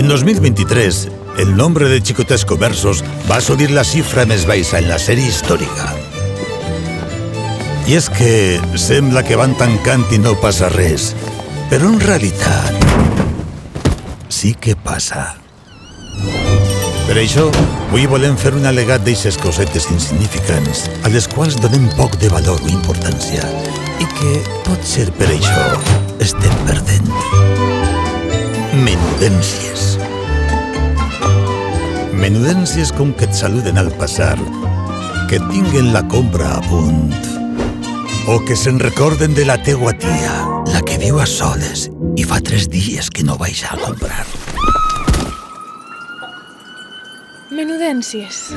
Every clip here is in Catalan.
En 2023, el nombre de Xicotets Comerços va assolir la xifra més baixa en la sèrie històrica. I és que sembla que van tancant i no passa res, però en realitat sí que passa. Per això, avui volem fer un al·legat d'eixes cosetes insignificants a les quals donem poc de valor o importància i que potser per això estem perdent. Menudències. Menudències com que et saluden al passar, que tinguen la compra a punt o que se'n recorden de la teua tia, la que viu a soles i fa 3 dies que no baixa a comprar. Menudències.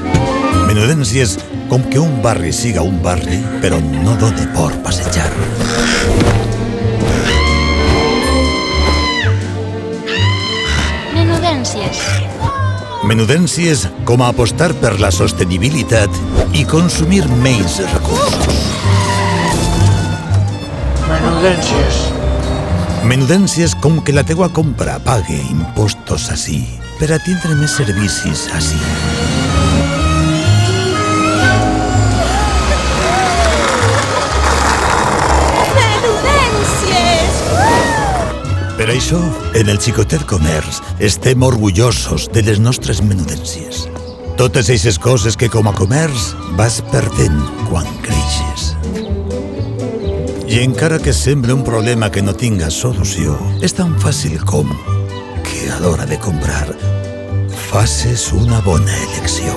Menudències com que un barri siga un barri, però no doni por passejar. Menudències. Menudències com a apostar per la sostenibilitat i consumir menys recursos. Menudències. Menudències com que la teua compra pague impostos ací per a tindre més servicis ací. Menudències! Per això, en el Xicotet Comerç estem orgullosos de les nostres menudències. Totes aquestes coses que com a comerç vas perdent quan creixes. I encara que sembli un problema que no tinga solució, és tan fàcil com que a l'hora de comprar faces una bona elecció.